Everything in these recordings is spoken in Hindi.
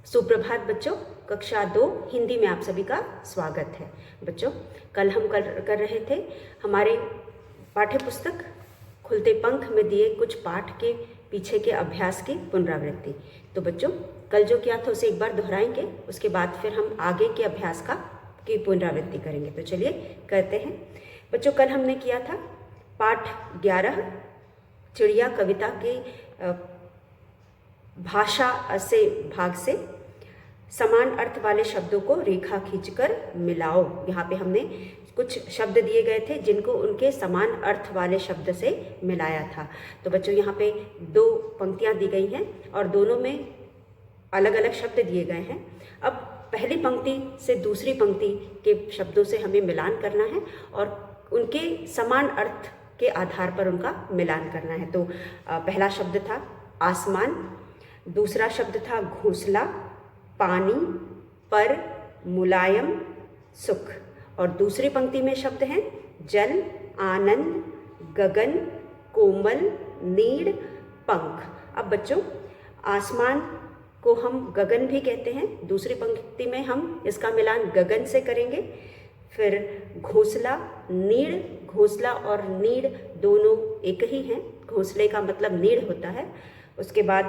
सुप्रभात बच्चों, कक्षा 2 हिंदी में आप सभी का स्वागत है। बच्चों, कल हम कर रहे थे हमारे पाठ्य पुस्तक खुलते पंख में दिए कुछ पाठ के पीछे के अभ्यास की पुनरावृत्ति। तो बच्चों, कल जो किया था उसे एक बार दोहराएंगे, उसके बाद फिर हम आगे के अभ्यास की पुनरावृत्ति करेंगे। तो चलिए करते हैं। बच्चों, कल हमने किया था पाठ 11 चिड़िया कविता के भाषा से भाग से समान अर्थ वाले शब्दों को रेखा खींचकर मिलाओ। यहाँ पे हमने कुछ शब्द दिए गए थे जिनको उनके समान अर्थ वाले शब्द से मिलाया था। तो बच्चों, यहाँ पे 2 पंक्तियाँ दी गई हैं और दोनों में अलग अलग शब्द दिए गए हैं। अब पहली पंक्ति से दूसरी पंक्ति के शब्दों से हमें मिलान करना है और उनके समान अर्थ के आधार पर उनका मिलान करना है। तो पहला शब्द था आसमान, दूसरा शब्द था घोंसला, पानी, पर, मुलायम, सुख। और दूसरी पंक्ति में शब्द हैं जल, आनंद, गगन, कोमल, नीड़, पंख। अब बच्चों, आसमान को हम गगन भी कहते हैं। दूसरी पंक्ति में हम इसका मिलान गगन से करेंगे। फिर घोंसला, नीड़, घोंसला और नीड़ दोनों एक ही हैं। घोंसले का मतलब नीड़ होता है। उसके बाद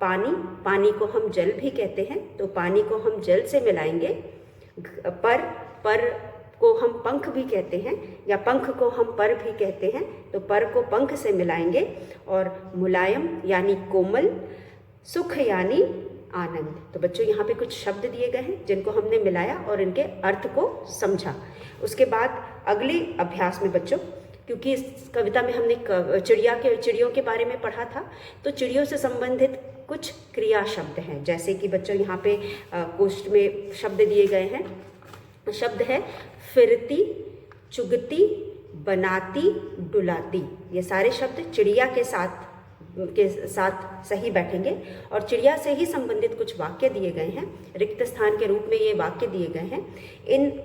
पानी, पानी को हम जल भी कहते हैं, तो पानी को हम जल से मिलाएंगे। पर को हम पंख भी कहते हैं, या पंख को हम पर भी कहते हैं, तो पर को पंख से मिलाएंगे। और मुलायम यानी कोमल, सुख यानी आनंद। तो बच्चों, यहाँ पे कुछ शब्द दिए गए हैं जिनको हमने मिलाया और इनके अर्थ को समझा। उसके बाद अगले अभ्यास में बच्चों, क्योंकि इस कविता में हमने चिड़ियों के बारे में पढ़ा था, तो चिड़ियों से संबंधित कुछ क्रिया शब्द हैं। जैसे कि बच्चों, यहाँ पे कोष्ठ में शब्द दिए गए हैं। शब्द है फिरती, चुगती, बनाती, डुलाती। ये सारे शब्द चिड़िया के साथ सही बैठेंगे और चिड़िया से ही संबंधित कुछ वाक्य दिए गए हैं। रिक्त स्थान के रूप में ये वाक्य दिए गए हैं। इन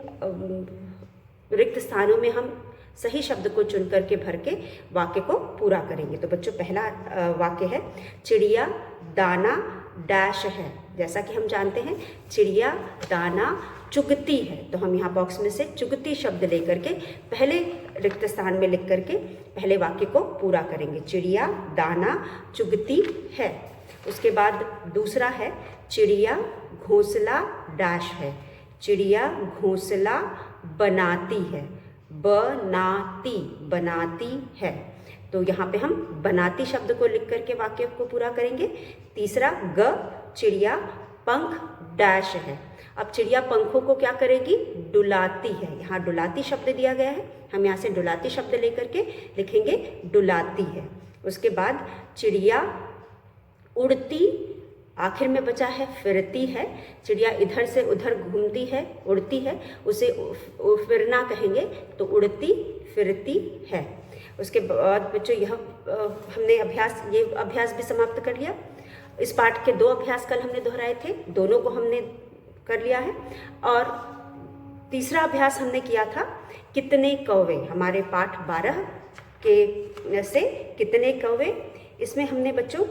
रिक्त स्थानों में हम सही शब्द को चुन करके भर के वाक्य को पूरा करेंगे। तो बच्चों, पहला वाक्य है चिड़िया दाना डैश है। जैसा कि हम जानते हैं चिड़िया दाना चुगती है, तो हम यहाँ बॉक्स में से चुगती शब्द लेकर के पहले रिक्त स्थान में लिख करके पहले वाक्य को पूरा करेंगे। चिड़िया दाना चुगती है। उसके बाद दूसरा है चिड़िया घोंसला डैश है। चिड़िया घोंसला बनाती है। बनाती है। तो यहाँ पे हम बनाती शब्द को लिख करके वाक्य को पूरा करेंगे। तीसरा चिड़िया पंख डैश है। अब चिड़िया पंखों को क्या करेगी? डुलाती है। यहाँ डुलाती शब्द दिया गया है, हम यहाँ से डुलाती शब्द लेकर के लिखेंगे डुलाती है। उसके बाद चिड़िया उड़ती, आखिर में बचा है फिरती है। चिड़िया इधर से उधर घूमती है, उड़ती है, उसे फिरना कहेंगे, तो उड़ती फिरती है। उसके बाद बच्चों, यह हमने ये अभ्यास भी समाप्त कर लिया। इस पाठ के 2 अभ्यास कल हमने दोहराए थे, दोनों को हमने कर लिया है। और तीसरा अभ्यास हमने किया था कितने कौवे। हमारे पाठ 12 के से कितने कौवे, इसमें हमने बच्चों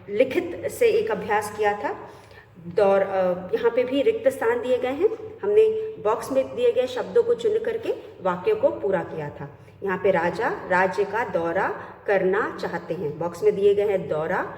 लिखित से एक अभ्यास किया था। यहाँ पे भी रिक्त स्थान दिए गए हैं। हमने बॉक्स में दिए गए शब्दों को चुन करके वाक्य को पूरा किया था। यहाँ पे राजा राज्य का दौरा करना चाहते हैं। बॉक्स में दिए गए हैं दौरा,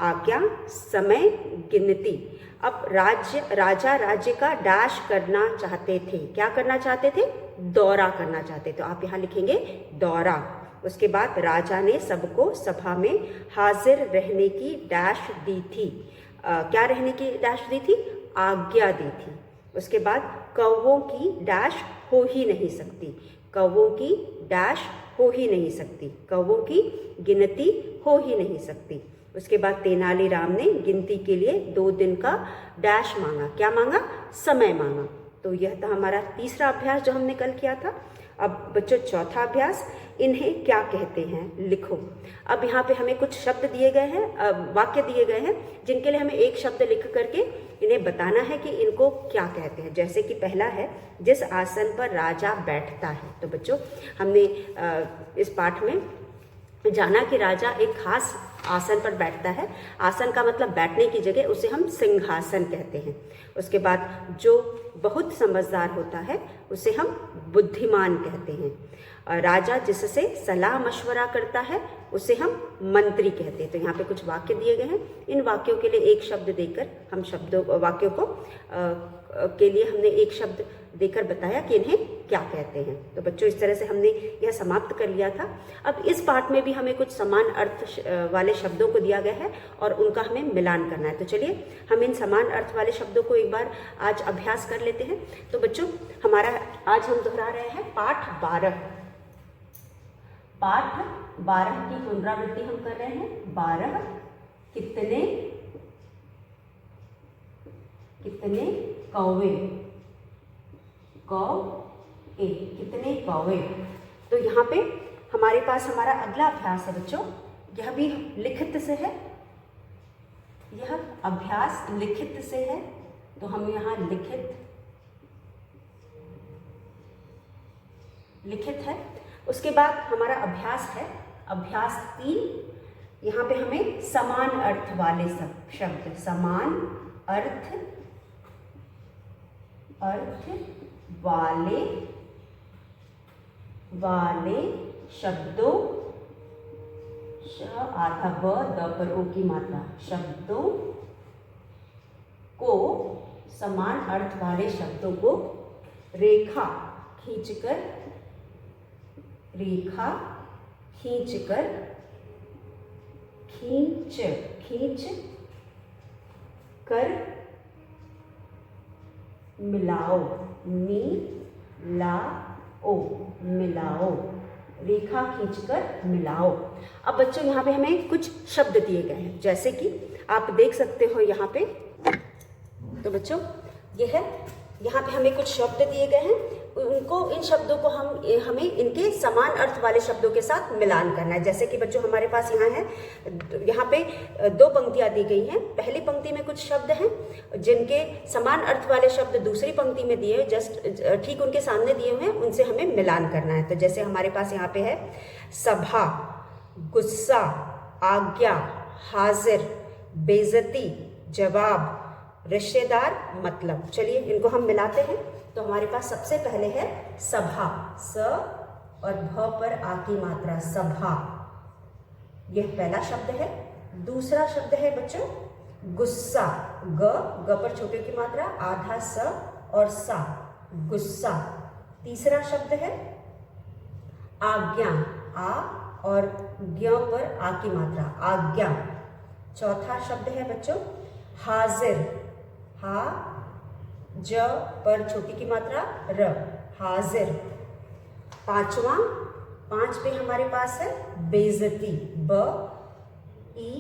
आज्ञा, समय, गिनती। अब राजा राज्य का डैश करना चाहते थे। क्या करना चाहते थे? दौरा करना चाहते। तो आप यहाँ लिखेंगे दौरा। उसके बाद राजा ने सबको सभा में हाजिर रहने की डैश दी थी। क्या रहने की डैश दी थी? आज्ञा दी थी। उसके बाद कौवों की डैश हो ही नहीं सकती। कौवों की डैश हो ही नहीं सकती। कौवों की गिनती हो ही नहीं सकती। उसके बाद तेनालीराम ने गिनती के लिए 2 दिन का डैश मांगा। क्या मांगा? समय मांगा। तो यह था हमारा तीसरा अभ्यास जो हमने कल किया था। अब बच्चों, चौथा अभ्यास, इन्हें क्या कहते हैं लिखो। अब यहाँ पे हमें कुछ शब्द दिए गए हैं, वाक्य दिए गए हैं, जिनके लिए हमें एक शब्द लिख करके इन्हें बताना है कि इनको क्या कहते हैं। जैसे कि पहला है जिस आसन पर राजा बैठता है। तो बच्चों, हमने इस पाठ में जाना कि राजा एक खास आसन पर बैठता है, आसन का मतलब बैठने की जगह, उसे हम सिंहासन कहते हैं। उसके बाद जो बहुत समझदार होता है उसे हम बुद्धिमान कहते हैं। राजा जिससे सलाह मशवरा करता है उसे हम मंत्री कहते हैं। तो यहाँ पे कुछ वाक्य दिए गए हैं, इन वाक्यों के लिए एक शब्द देकर हम वाक्यों को के लिए हमने एक शब्द देकर बताया कि इन्हें क्या कहते हैं। तो बच्चों इस तरह से हमने यह समाप्त कर लिया था। अब इस पाठ में भी हमें कुछ समान अर्थ वाले शब्दों को दिया गया है और उनका हमें मिलान करना है। तो चलिए हम इन समान अर्थ वाले शब्दों को एक बार आज अभ्यास कर लेते हैं। तो बच्चों हमारा आज हम दोहरा रहे हैं पाठ 12। पाठ 12 की पुनरावृत्ति हम कर रहे हैं। 12 कितने कौवे, कौए, कितने कौवे। तो यहाँ पे हमारे पास हमारा अगला अभ्यास है बच्चों, यह भी लिखित से है, यह अभ्यास लिखित से है। तो हम यहाँ लिखित है। उसके बाद हमारा अभ्यास है अभ्यास 3। यहाँ पे हमें समान अर्थ वाले शब्द, समान अर्थ वाले शब्दों, श आधा ब द पर ओ की मात्रा, शब्दों को, समान अर्थ वाले शब्दों को रेखा खींचकर मिलाओ, मिलाओ, रेखा खींचकर मिलाओ। अब बच्चों यहाँ पे हमें कुछ शब्द दिए गए हैं, जैसे कि आप देख सकते हो यहाँ पे। तो बच्चों यहाँ पे हमें कुछ शब्द दिए गए हैं, इन शब्दों को हमें इनके समान अर्थ वाले शब्दों के साथ मिलान करना है। जैसे कि बच्चों हमारे पास यहाँ पे 2 पंक्तियां दी गई हैं। पहली पंक्ति में कुछ शब्द हैं जिनके समान अर्थ वाले शब्द दूसरी पंक्ति में दिए, जस्ट ठीक उनके सामने दिए हुए हैं, उनसे हमें मिलान करना है। तो जैसे हमारे पास यहाँ पे है सभा, गुस्सा, आज्ञा, हाजिर, बेइज्जती, जवाब, रिश्तेदार, मतलब। चलिए इनको हम मिलाते हैं। तो हमारे पास सबसे पहले है सभा, स और भ पर आ की मात्रा, सभा, यह पहला शब्द है। दूसरा शब्द है बच्चों गुस्सा, ग पर छोटे की मात्रा, आधा स और सा, गुस्सा। तीसरा शब्द है आज्ञा, आ और ज्ञ पर आ की मात्रा, आज्ञा। चौथा शब्द है बच्चों हाजिर, हा ज पर छोटी की मात्रा, र, हाजिर। पांच पे हमारे पास है बेइज्जती, ब ई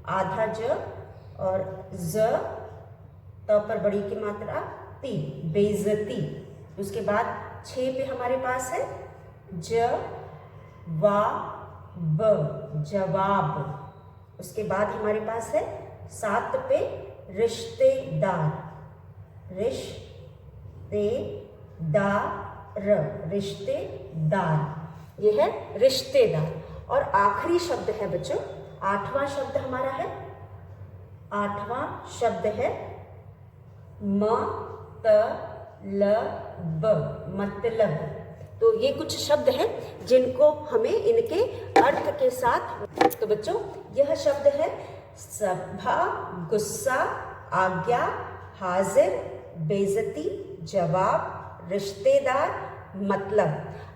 आधा ज और ज त पर बड़ी की मात्रा, ती, बेइज्जती। उसके बाद 6 पे हमारे पास है ज वा ब, जवाब। उसके बाद हमारे पास है 7 पे रिश्तेदार, रिश्तेदार, यह है रिश्तेदार। और आखिरी शब्द है बच्चों, 8वां शब्द हमारा है, 8वां शब्द है मतलब। तो ये कुछ शब्द हैं जिनको हमें इनके अर्थ के साथ। तो बच्चों यह शब्द है सभा, गुस्सा, आज्ञा, हाजिर, बेइज्जती, जवाब, रिश्तेदार, मतलब।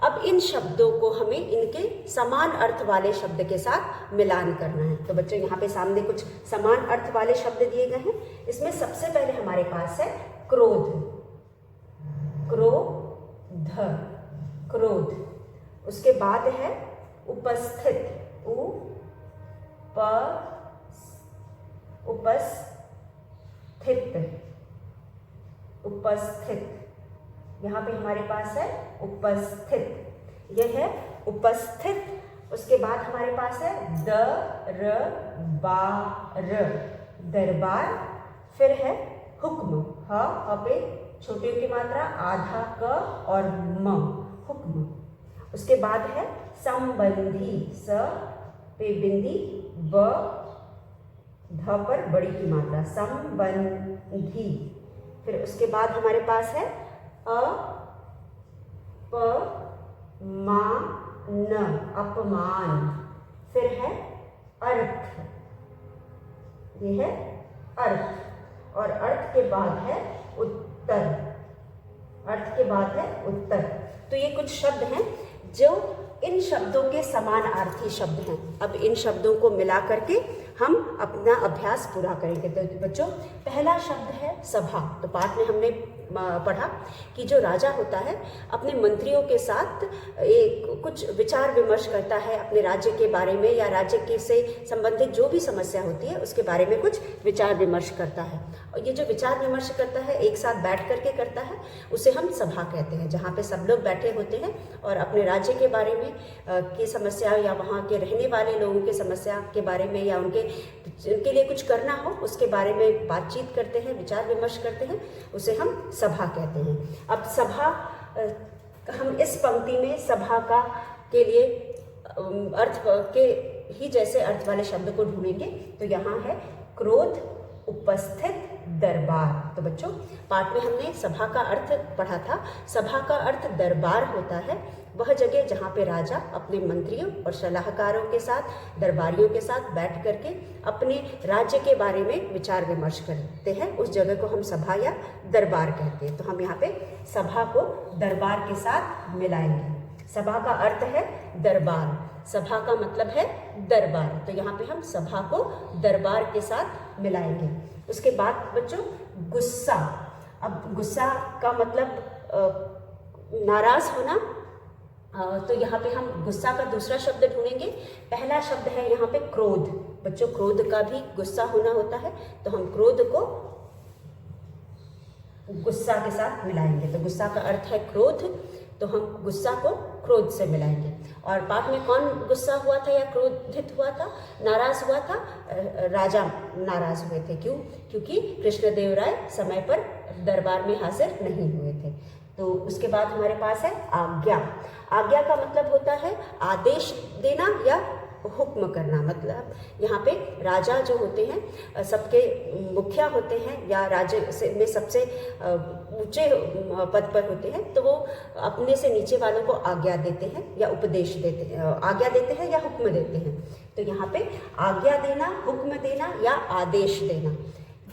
अब इन शब्दों को हमें इनके समान अर्थ वाले शब्द के साथ मिलान करना है। तो बच्चों यहाँ पे सामने कुछ समान अर्थ वाले शब्द दिए गए हैं। इसमें सबसे पहले हमारे पास है क्रोध, क्रोध। उसके बाद है उपस्थित, उपस्थित। यहाँ पे हमारे पास है उपस्थित, यह है उपस्थित। उसके बाद हमारे पास है दरबार। फिर है हुक्म, ह पे छोटे की मात्रा, आधा क और म, हुक्म। उसके बाद है संबंधी, स पे बिंदी, ब ध पर बड़ी की मात्रा, संबंधी। फिर उसके बाद हमारे पास है अ प मा न, अपमान। फिर है अर्थ, ये है अर्थ, और अर्थ के बाद है उत्तर, अर्थ के बाद है उत्तर। तो ये कुछ शब्द हैं जो इन शब्दों के समानार्थी शब्द हैं। अब इन शब्दों को मिला करके हम अपना अभ्यास पूरा करेंगे। तो बच्चों, पहला शब्द है सभा। तो पाठ में हमने पढ़ा कि जो राजा होता है अपने मंत्रियों के साथ एक कुछ विचार विमर्श करता है अपने राज्य के बारे में, या राज्य के से संबंधित जो भी समस्या होती है उसके बारे में कुछ विचार विमर्श करता है। और ये जो विचार विमर्श करता है एक साथ बैठ करके करता है, उसे हम सभा कहते हैं, जहाँ पे सब लोग बैठे होते हैं और अपने राज्य के बारे में की समस्या, या वहाँ के रहने वाले लोगों की समस्या के बारे में, या उनके लिए कुछ करना हो उसके बारे में बातचीत करते हैं, विचार विमर्श करते हैं, उसे हम सभा कहते हैं। अब सभा, हम इस पंक्ति में सभा का के लिए अर्थ के ही जैसे अर्थ वाले शब्द को ढूंढेंगे। तो यहाँ है क्रोध, उपस्थित, दरबार। तो बच्चों, पाठ में हमने सभा का अर्थ पढ़ा था। सभा का अर्थ दरबार होता है, वह जगह जहाँ पे राजा अपने मंत्रियों और सलाहकारों के साथ, दरबारियों के साथ बैठ करके अपने राज्य के बारे में विचार विमर्श करते हैं, उस जगह को हम सभा या दरबार कहते हैं। तो हम यहाँ पे सभा को दरबार के साथ मिलाएंगे। सभा का अर्थ है दरबार, सभा का मतलब है दरबार, तो यहाँ पे हम सभा को दरबार के साथ मिलाएंगे। उसके बाद बच्चों, गुस्सा। अब गुस्सा का मतलब नाराज होना, तो यहाँ पे हम गुस्सा का दूसरा शब्द ढूंढेंगे। पहला शब्द है यहाँ पे क्रोध। बच्चों, क्रोध का भी गुस्सा होना होता है, तो हम क्रोध को गुस्सा के साथ मिलाएंगे। तो गुस्सा का अर्थ है क्रोध, तो हम गुस्सा को क्रोध से मिलाएंगे। और पाठ में कौन गुस्सा हुआ था या क्रोधित हुआ था, नाराज हुआ था? राजा नाराज हुए थे। क्यों? क्योंकि कृष्णदेवराय समय पर दरबार में हाजिर नहीं हुए थे। तो उसके बाद हमारे पास है आज्ञा। आज्ञा का मतलब होता है आदेश देना या हुक्म करना। मतलब यहाँ पे राजा जो होते हैं, सबके मुखिया होते हैं, या राज्य में सबसे ऊंचे पद पर होते हैं, तो वो अपने से नीचे वालों को आज्ञा देते हैं या उपदेश देते हैं, आज्ञा देते हैं या हुक्म देते हैं। तो यहाँ पे आज्ञा देना, हुक्म देना या आदेश देना,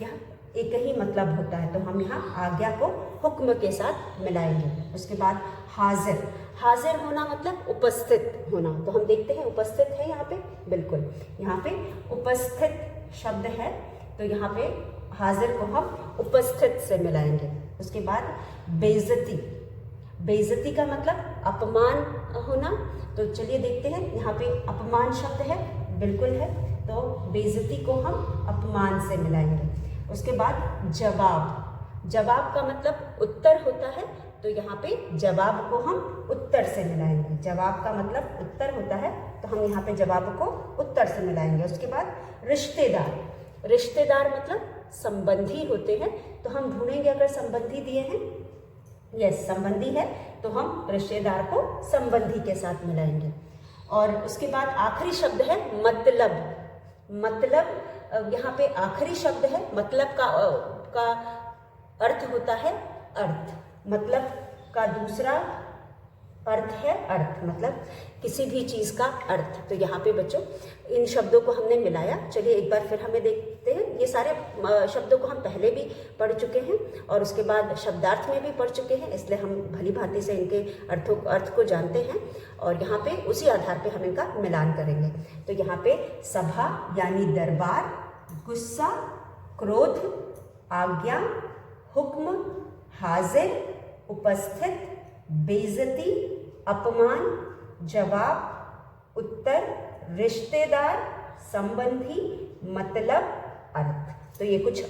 यह एक ही मतलब होता है। तो हम यहाँ आज्ञा को हुक्म के साथ मिलाएंगे। उसके बाद हाजिर। हाजिर होना मतलब उपस्थित होना। तो हम देखते हैं उपस्थित है यहाँ पे, बिल्कुल यहाँ पे उपस्थित शब्द है, तो यहाँ पे हाजिर को हम उपस्थित से मिलाएंगे। उसके बाद बेइज्जती। बेइज्जती का मतलब अपमान होना। तो चलिए देखते हैं, यहाँ पे अपमान शब्द है, बिल्कुल है, तो बेइज्जती को हम अपमान से मिलाएंगे। उसके बाद जवाब। जवाब का मतलब उत्तर होता है, तो यहाँ पे जवाब को हम उत्तर से मिलाएंगे। जवाब का मतलब उत्तर होता है, तो हम यहाँ पे जवाब को उत्तर से मिलाएंगे। उसके बाद रिश्तेदार। रिश्तेदार मतलब संबंधी होते हैं, तो हम ढूंढेंगे अगर संबंधी दिए हैं, यस संबंधी है, तो हम रिश्तेदार को संबंधी के साथ मिलाएंगे। और उसके बाद आखिरी शब्द है मतलब। मतलब यहाँ पे आखिरी शब्द है। मतलब का अर्थ होता है अर्थ। मतलब का दूसरा अर्थ है अर्थ, मतलब किसी भी चीज़ का अर्थ। तो यहाँ पे बच्चों इन शब्दों को हमने मिलाया। चलिए एक बार फिर हमें देखते हैं। ये सारे शब्दों को हम पहले भी पढ़ चुके हैं और उसके बाद शब्दार्थ में भी पढ़ चुके हैं, इसलिए हम भली भांति से इनके अर्थ को जानते हैं और यहाँ पे उसी आधार पे हम इनका मिलान करेंगे। तो यहाँ पे सभा यानी दरबार, गुस्सा, क्रोध, आज्ञा, हुक्म, हाजिर, उपस्थित, बेइज्जती, अपमान, जवाब, उत्तर, रिश्तेदार, संबंधी, मतलब, अर्थ। तो ये कुछ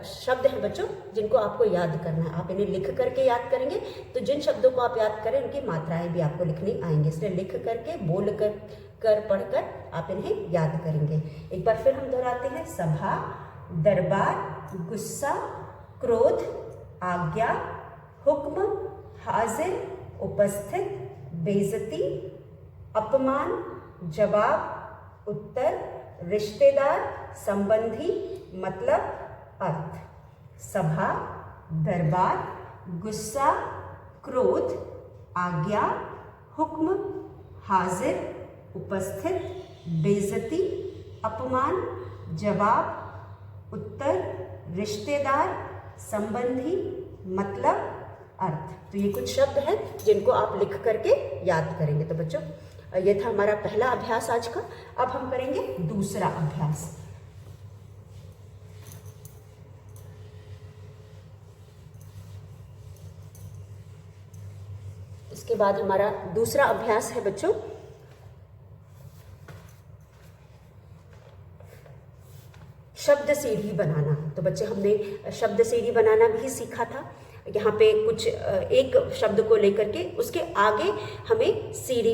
शब्द हैं बच्चों जिनको आपको याद करना है। आप इन्हें लिख करके याद करेंगे, तो जिन शब्दों को आप याद करें उनकी मात्राएं भी आपको लिखनी आएंगी, इसलिए लिख करके, बोल कर पढ़कर आप इन्हें याद करेंगे। एक बार फिर हम दोहराते हैं। सभा, दरबार, गुस्सा, क्रोध, आज्ञा, हुक्म, हाजिर, उपस्थित, बेइज्जती, अपमान, जवाब, उत्तर, रिश्तेदार, संबंधी, मतलब अर्थ। सभा, दरबार, गुस्सा, क्रोध, आज्ञा, हुक्म, हाजिर, उपस्थित, बेइज्जती, अपमान, जवाब, उत्तर, रिश्तेदार, संबंधी, मतलब अर्थ। तो ये कुछ शब्द हैं जिनको आप लिख करके याद करेंगे। तो बच्चों ये था हमारा पहला अभ्यास आज का। अब हम करेंगे दूसरा अभ्यास। इसके बाद हमारा दूसरा अभ्यास है बच्चों शब्द सीढ़ी बनाना। तो बच्चे हमने शब्द सीढ़ी बनाना भी सीखा था। यहाँ पे कुछ एक शब्द को लेकर के उसके आगे हमें सीढ़ी,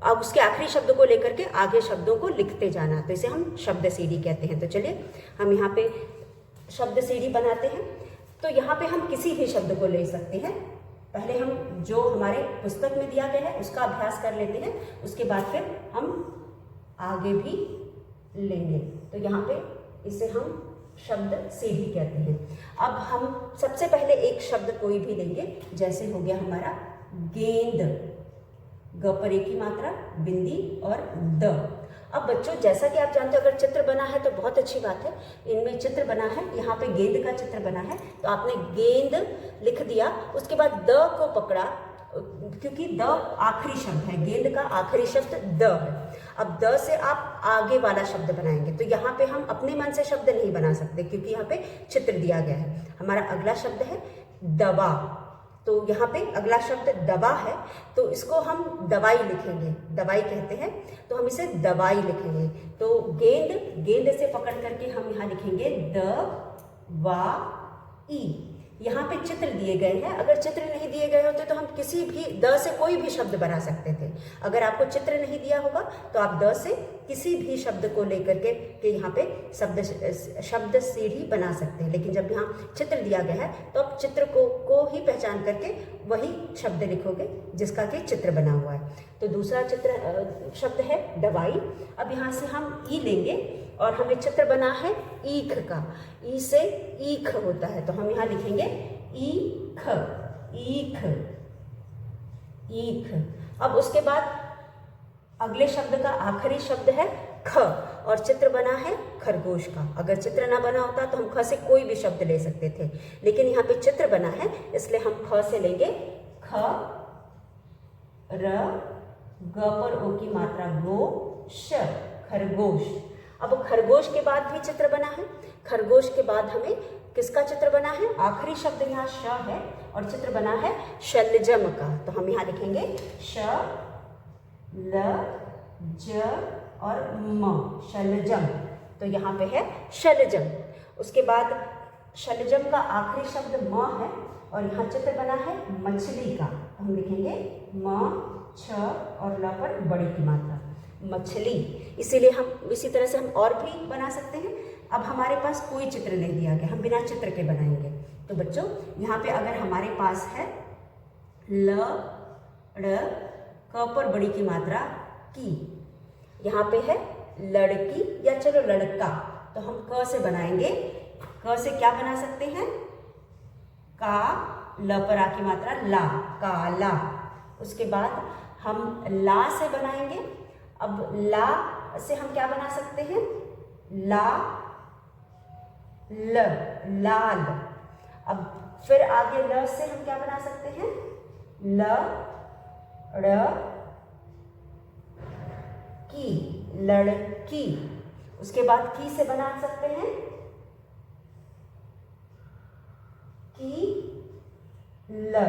अब उसके आखिरी शब्द को लेकर के आगे शब्दों को लिखते जाना। तो इसे हम शब्द सीढ़ी कहते हैं। तो चलिए हम यहाँ पे शब्द सीढ़ी बनाते हैं। तो यहाँ पे हम किसी भी शब्द को ले सकते हैं। पहले हम जो हमारे पुस्तक में दिया गया है उसका अभ्यास कर लेते हैं, उसके बाद फिर हम आगे भी लेंगे। तो यहाँ पे इसे हम शब्द सीढ़ी कहते हैं। अब हम सबसे पहले एक शब्द कोई भी लेंगे, जैसे हो गया हमारा गेंद, ग पर एक ही मात्रा, बिंदी और द। अब बच्चों जैसा कि आप जानते हो अगर चित्र बना है तो बहुत अच्छी बात है, इनमें चित्र बना है, यहाँ पे गेंद का चित्र बना है तो आपने गेंद लिख दिया, उसके बाद द को पकड़ा क्योंकि द आखिरी शब्द है, गेंद का आखिरी शब्द द है। अब द से आप आगे वाला शब्द बनाएंगे। तो यहाँ पे हम अपने मन से शब्द नहीं बना सकते क्योंकि यहाँ पे चित्र दिया गया है। हमारा अगला शब्द है दवा। तो यहाँ पे अगला शब्द दवा है तो इसको हम दवाई लिखेंगे, दवाई कहते हैं तो हम इसे दवाई लिखेंगे। तो गेंद, गेंद से पकड़ करके हम यहाँ लिखेंगे द वा ई। यहाँ पे चित्र दिए गए हैं, अगर चित्र नहीं दिए गए होते तो हम किसी भी द से कोई भी शब्द बना सकते थे। अगर आपको चित्र नहीं दिया होगा तो आप द से किसी भी शब्द को लेकर के यहाँ पे शब्द सीढ़ी बना सकते हैं। लेकिन जब यहाँ चित्र दिया गया है तो आप चित्र को ही पहचान करके वही शब्द लिखोगे जिसका कि चित्र बना हुआ है। तो दूसरा चित्र शब्द है दवाई। अब यहाँ से हम ई लेंगे और हमें चित्र बना है ईख का, ई से ईख होता है तो हम यहाँ लिखेंगे ईख, ईख, ईख। अब उसके बाद अगले शब्द का आखिरी शब्द है ख और चित्र बना है खरगोश का। अगर चित्र ना बना होता तो हम ख से कोई भी शब्द ले सकते थे, लेकिन यहाँ पे चित्र बना है इसलिए हम ख से लेंगे ख, र, ग पर ओ की मात्रा गो, श, खरगोश। अब खरगोश के बाद भी चित्र बना है, खरगोश के बाद हमें किसका चित्र बना है, आखिरी शब्द यहाँ श है और चित्र बना है शलजम का। तो हम यहाँ लिखेंगे श, ल, ज और म, शलजम। तो यहाँ पे है शलजम। उसके बाद शलजम का आखिरी शब्द म है और यहाँ चित्र बना है मछली का। तो हम लिखेंगे म, छ और ल पर बड़ी की मात्रा, मछली। इसीलिए हम इसी तरह से हम और भी बना सकते हैं। अब हमारे पास कोई चित्र नहीं दिया गया, हम बिना चित्र के बनाएंगे। तो बच्चों यहाँ पे अगर हमारे पास है ल, ड़, क पर बड़ी की मात्रा की, यहाँ पे है लड़की या चलो लड़का, तो हम क से बनाएंगे। क से क्या बना सकते हैं, का, ल पर आ की मात्रा ला, काला। उसके बाद हम ला से बनाएंगे। अब ला से हम क्या बना सकते हैं, ला, ल, लाल। अब फिर आगे ल से हम क्या बना सकते हैं, ल, ड़, की, लड़की। उसके बाद की से बना सकते हैं की, ल,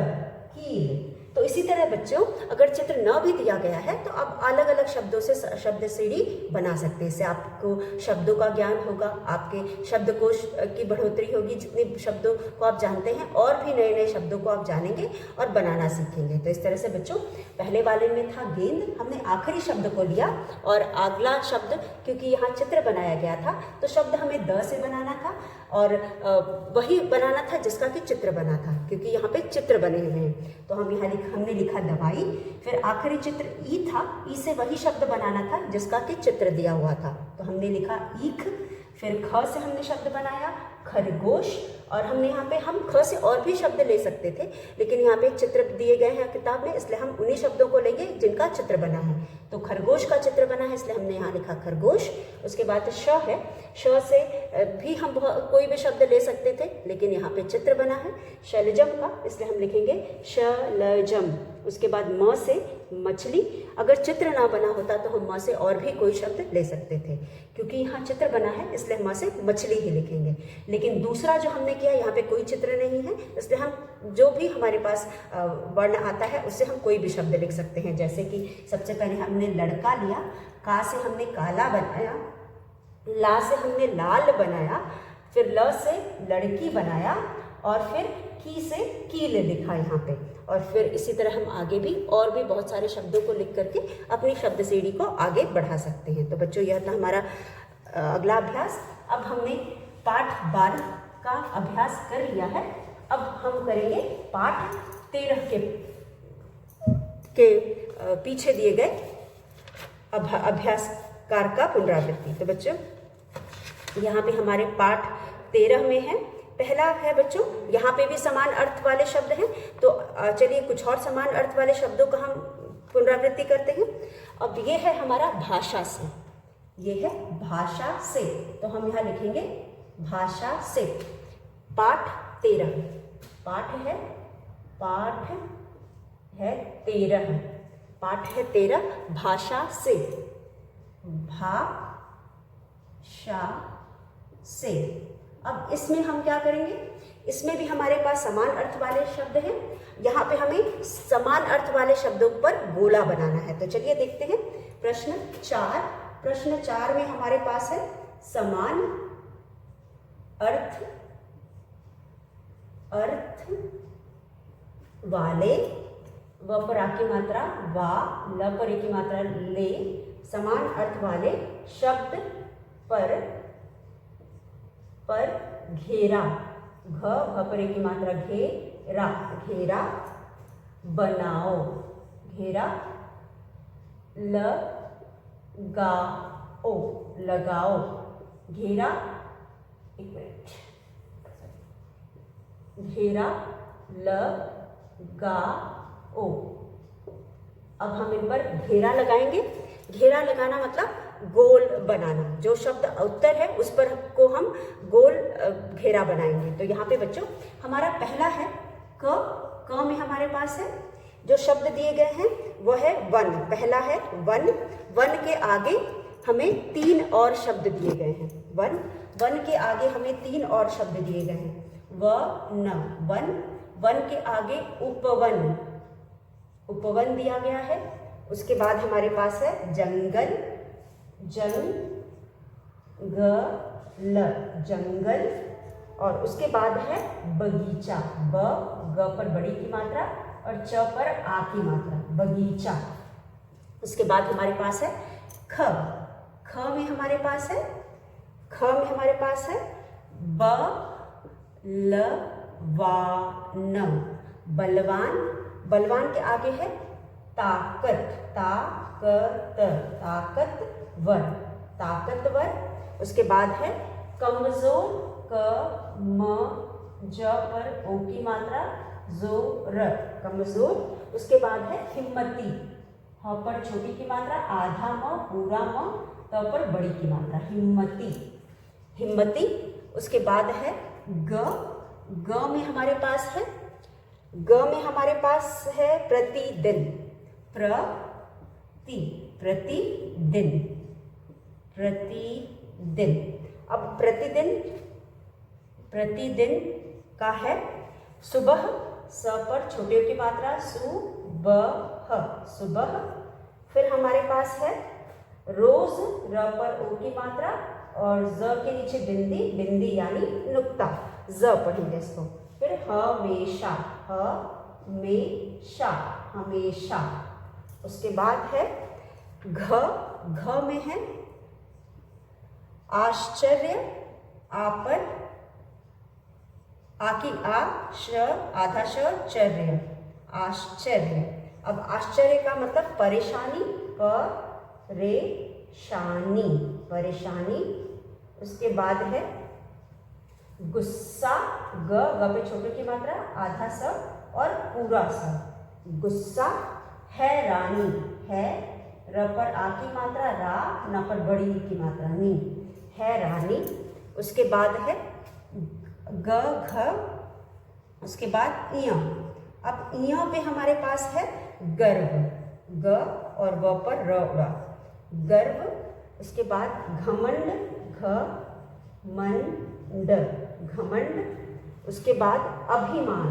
कील। तो इसी तरह बच्चों अगर चित्र न भी दिया गया है तो आप अलग अलग शब्दों से शब्द सीढ़ी बना सकते हैं। इससे आपको शब्दों का ज्ञान होगा, आपके शब्दकोश की बढ़ोतरी होगी। जितने शब्दों को आप जानते हैं और भी नए नए शब्दों को आप जानेंगे और बनाना सीखेंगे। तो इस तरह से बच्चों पहले वाले में था गेंद, हमने आखिरी शब्द को लिया और अगला शब्द क्योंकि यहाँ चित्र बनाया गया था तो शब्द हमें द से बनाना था और वही बनाना था जिसका कि चित्र बना था, क्योंकि यहाँ पे चित्र बने हुए हैं। तो हम यहाँ हमने लिखा दवाई। फिर आखिरी चित्र ई था, ई से वही शब्द बनाना था जिसका कि चित्र दिया हुआ था, तो हमने लिखा ईख। फिर ख से हमने शब्द बनाया खरगोश, और हमने यहाँ पे हम ख से और भी शब्द ले सकते थे, लेकिन यहाँ पे चित्र दिए गए हैं किताब में, इसलिए हम उन्हीं शब्दों को लेंगे जिनका चित्र बना है। तो खरगोश का चित्र बना है इसलिए हमने यहाँ लिखा खरगोश। उसके बाद श है, श से भी हम कोई भी शब्द ले सकते थे, लेकिन यहाँ पे चित्र बना है शलजम का, इसलिए हम लिखेंगे शलजम। उसके बाद म से मछली, अगर चित्र ना बना होता तो हम म से और भी कोई शब्द ले सकते थे, क्योंकि यहाँ चित्र बना है इसलिए हम म से मछली ही लिखेंगे। लेकिन दूसरा जो हमने किया, यहाँ पे कोई चित्र नहीं है, इसलिए हम जो भी हमारे पास वर्ण आता है उससे हम कोई भी शब्द लिख सकते हैं। जैसे कि सबसे पहले हमने लड़का लिया, का से हमने काला बनाया, ला से हमने लाल बनाया, फिर ल से लड़की बनाया, और फिर की से कील लिखा यहाँ पे। और फिर इसी तरह हम आगे भी और भी बहुत सारे शब्दों को लिख करके अपनी शब्द सीढ़ी को आगे बढ़ा सकते हैं। तो बच्चों, यह था हमारा अगला अभ्यास। अब हमने पाठ 12 का अभ्यास कर लिया है। अब हम करेंगे पाठ 13 के पीछे दिए गए अभ्यासकार का पुनरावृत्ति। तो बच्चों, यहाँ पे हमारे पाठ 13 में है, पहला है बच्चों, यहाँ पे भी समान अर्थ वाले शब्द हैं, तो चलिए कुछ और समान अर्थ वाले शब्दों का हम पुनरावृत्ति करते हैं। अब ये है हमारा भाषा से, ये है भाषा से, तो हम यहाँ लिखेंगे भाषा से। पाठ 13, पाठ है 13, पाठ है 13 भाषा से, भाषा से। अब इसमें हम क्या करेंगे, इसमें भी हमारे पास समान अर्थ वाले शब्द हैं। यहाँ पे हमें समान अर्थ वाले शब्दों पर गोला बनाना है। तो चलिए देखते हैं प्रश्न 4। प्रश्न 4 में हमारे पास है समान अर्थ वाले, व पर आ की मात्रा वा, ल पर ए की मात्रा ले, समान अर्थ वाले शब्द पर घेरा, घ भ पर ए की मात्रा घेरा, घेरा बनाओ, घेरा लगाओ, लगाओ, घेरा, एक मिनट, घेरा लगाओ। अब हम इन पर घेरा लगाएंगे। घेरा लगाना मतलब गोल बनाना, जो शब्द उत्तर है उस पर को हम गोल घेरा बनाएंगे। तो यहाँ पे बच्चों हमारा पहला है क में हमारे पास है जो शब्द दिए गए हैं वह है वन। पहला है वन, वन के आगे हमें 3 और शब्द दिए गए हैं। वन, वन के आगे हमें 3 और शब्द दिए गए हैं। वन, वन, वन के आगे उपवन, उपवन दिया गया है। उसके बाद हमारे पास है जंगल, जंगल, जंगल, और उसके बाद है बगीचा, ब ग पर बड़ी की मात्रा और च पर आ की मात्रा, बगीचा। उसके बाद हमारे पास है ख, ख में हमारे पास है, ख में हमारे पास है बलवान, बलवान, बलवान के आगे है ताकत, ताकत, ताकतवर, ताकतवर। उसके बाद है कमजोर, क म ज पर ओ की मात्रा, जोर, कमजोर। उसके बाद है हिम्मती, ह पर छोटी की मात्रा, आधा म, पूरा म, त पर बड़ी की मात्रा, हिम्मती, हिम्मती। उसके बाद है ग, ग में हमारे पास है, ग में हमारे पास है प्रतिदिन, प्रतिदिन, प्रतिदिन। अब प्रतिदिन, प्रतिदिन का है सुबह, स पर छोटे की मात्रा, सुबह, सुबह। फिर हमारे पास है रोज, र पर ओ की मात्रा और ज के नीचे बिंदी, बिंदी यानी नुक्ता, ज पढ़ेंगे इसको। फिर हमेशा, हमेशा, हमेशा। उसके बाद है घ, घ में है आश्चर्य, आ पर आ की आ, श आधा श, चर्य, आश्चर्य। अब आश्चर्य का मतलब परेशानी, परेशानी। उसके बाद है गुस्सा, ग पे छोटे की मात्रा, आधा स और पूरा स, गुस्सा। हैरानी, है र पर आ की मात्रा रा, न पर बड़ी ई की मात्रा नी, हैरानी। उसके बाद है ग घ, उसके बाद इय। अब इय पे हमारे पास है गर्व, ग और व पर र उड़ा, गर्व। उसके बाद घमंड, घ मंड, घमंड। उसके बाद अभिमान,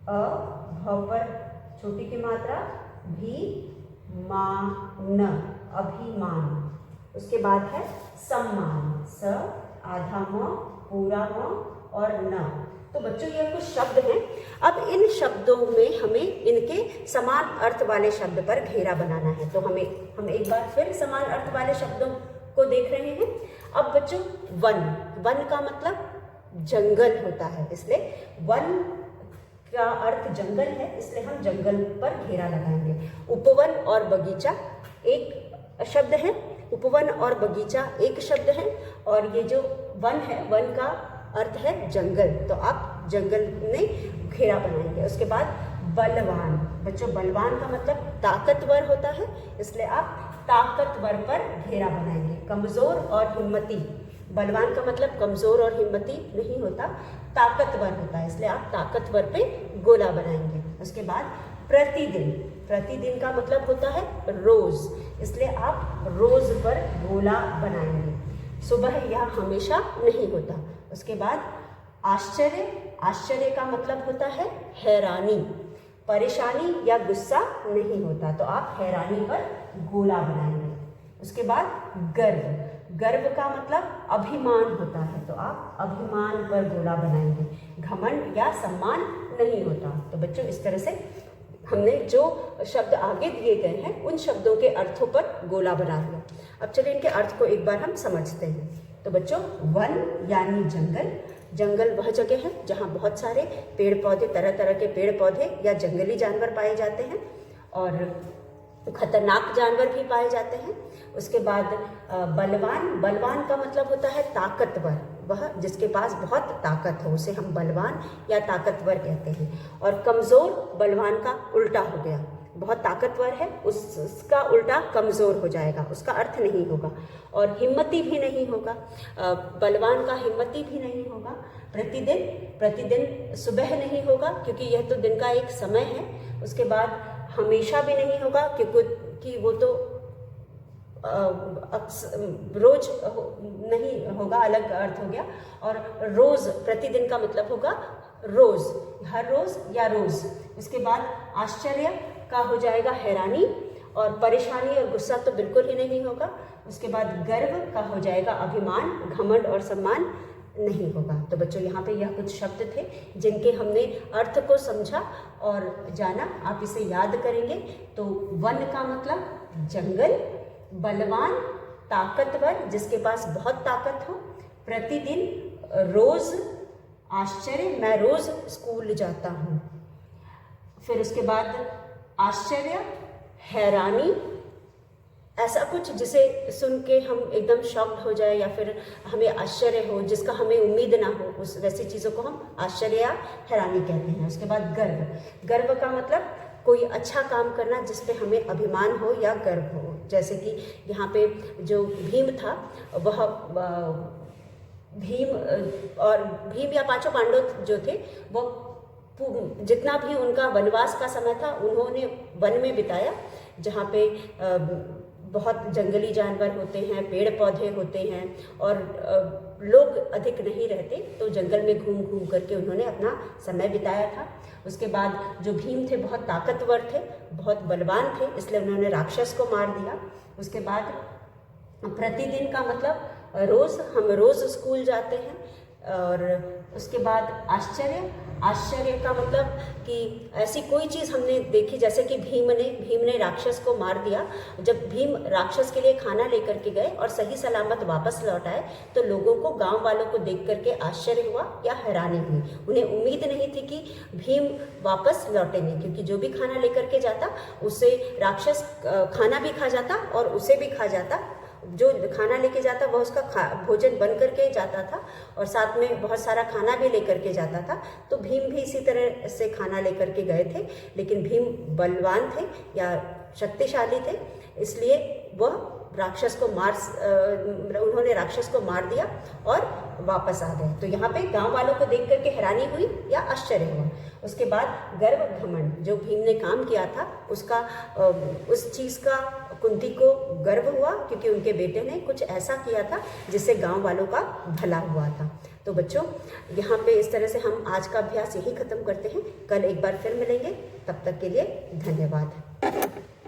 अ भ पर छोटी की मात्रा, भी मान, अभिमान। उसके बाद है सम्मान, स आधा म पूरा म और न। तो बच्चों ये कुछ शब्द हैं। अब इन शब्दों में हमें इनके समान अर्थ वाले शब्द पर घेरा बनाना है। तो हम एक बार फिर समान अर्थ वाले शब्दों को देख रहे हैं। अब बच्चों वन, वन का मतलब जंगल होता है, इसलिए वन का अर्थ जंगल है, इसलिए हम जंगल पर घेरा लगाएंगे। उपवन और बगीचा एक शब्द है, उपवन और बगीचा एक शब्द है, और ये जो वन है, वन का अर्थ है जंगल, तो आप जंगल में घेरा बनाएंगे। उसके बाद बलवान, बच्चों बलवान का मतलब ताकतवर होता है, इसलिए आप ताकतवर पर घेरा बनाएंगे। कमज़ोर और हिम्मती, बलवान का मतलब कमज़ोर और हिम्मती नहीं होता, ताकतवर होता है, इसलिए आप ताकतवर पे गोला बनाएंगे। उसके बाद प्रतिदिन, प्रतिदिन का मतलब होता है रोज़, इसलिए आप रोज़ पर गोला बनाएंगे। सुबह या हमेशा नहीं होता। उसके बाद आश्चर्य, आश्चर्य का मतलब होता है हैरानी। परेशानी या गुस्सा नहीं होता, तो आप हैरानी पर गोला बनाएंगे। उसके बाद गर्व, गर्व का मतलब अभिमान होता है, तो आप अभिमान पर गोला बनाएंगे। घमंड या सम्मान नहीं होता। तो बच्चों इस तरह से हमने जो शब्द आगे दिए गए हैं उन शब्दों के अर्थों पर गोला बना लिया। अब चलिए इनके अर्थ को एक बार हम समझते हैं। तो बच्चों वन यानी जंगल, जंगल वह जगह है जहाँ बहुत सारे पेड़ पौधे, तरह तरह के पेड़ पौधे या जंगली जानवर पाए जाते हैं और खतरनाक जानवर भी पाए जाते हैं। उसके बाद बलवान, बलवान का मतलब होता है ताकतवर, वह जिसके पास बहुत ताकत हो उसे हम बलवान या ताकतवर कहते हैं। और कमज़ोर बलवान का उल्टा हो गया, बहुत ताकतवर है उसका उल्टा कमज़ोर हो जाएगा, उसका अर्थ नहीं होगा। और हिम्मती भी नहीं होगा, बलवान का हिम्मती भी नहीं होगा। प्रतिदिन, प्रतिदिन सुबह नहीं होगा क्योंकि यह तो दिन का एक समय है। उसके बाद हमेशा भी नहीं होगा क्योंकि वो तो रोज नहीं होगा, अलग अर्थ हो गया। और रोज, प्रतिदिन का मतलब होगा रोज, हर रोज या रोज। उसके बाद आश्चर्य का हो जाएगा हैरानी, और परेशानी और गुस्सा तो बिल्कुल ही नहीं होगा। उसके बाद गर्व का हो जाएगा अभिमान, घमंड और सम्मान नहीं होगा। तो बच्चों यहाँ पे यह कुछ शब्द थे जिनके हमने अर्थ को समझा और जाना। आप इसे याद करेंगे तो वन का मतलब जंगल, बलवान ताकतवर जिसके पास बहुत ताकत हो, प्रतिदिन, रोज, आश्चर्य मैं रोज स्कूल जाता हूँ। फिर उसके बाद आश्चर्य, हैरानी, ऐसा कुछ जिसे सुन के हम एकदम शॉक्ड हो जाए या फिर हमें आश्चर्य हो, जिसका हमें उम्मीद ना हो, उस वैसी चीज़ों को हम आश्चर्य या हैरानी कहते हैं। उसके बाद गर्व, गर्व का मतलब कोई अच्छा काम करना जिस पे हमें अभिमान हो या गर्व हो। जैसे कि यहाँ पे जो भीम था वह भीम या पांचों पांडव जो थे वो जितना भी उनका वनवास का समय था उन्होंने वन में बिताया, जहाँ पे बहुत जंगली जानवर होते हैं, पेड़ पौधे होते हैं और लोग अधिक नहीं रहते, तो जंगल में घूम घूम करके उन्होंने अपना समय बिताया था। उसके बाद जो भीम थे बहुत ताकतवर थे, बहुत बलवान थे, इसलिए उन्होंने राक्षस को मार दिया। उसके बाद प्रतिदिन का मतलब रोज़, हम रोज़ स्कूल जाते हैं। और उसके बाद आश्चर्य। आश्चर्य का मतलब कि ऐसी कोई चीज़ हमने देखी, जैसे कि भीम ने राक्षस को मार दिया। जब भीम राक्षस के लिए खाना लेकर के गए और सही सलामत वापस लौट आए तो लोगों को, गांव वालों को देख करके आश्चर्य हुआ या हैरानी हुई। उन्हें उम्मीद नहीं थी कि भीम वापस लौटेंगे, क्योंकि जो भी खाना लेकर के जाता उससे राक्षस खाना भी खा जाता और उसे भी खा जाता। जो खाना लेके जाता वह उसका भोजन बन करके जाता था और साथ में बहुत सारा खाना भी लेकर के जाता था। तो भीम भी इसी तरह से खाना लेकर के गए थे, लेकिन भीम बलवान थे या शक्तिशाली थे, इसलिए वह उन्होंने राक्षस को मार दिया और वापस आ गए। तो यहाँ पे गांव वालों को देख करके हैरानी हुई या आश्चर्य हुआ। उसके बाद गर्व घमंड, जो भीम ने काम किया था उसका, उस चीज़ का कुंती को गर्व हुआ, क्योंकि उनके बेटे ने कुछ ऐसा किया था जिससे गांव वालों का भला हुआ था। तो बच्चों, यहाँ पे इस तरह से हम आज का अभ्यास यही ख़त्म करते हैं। कल एक बार फिर मिलेंगे, तब तक के लिए धन्यवाद।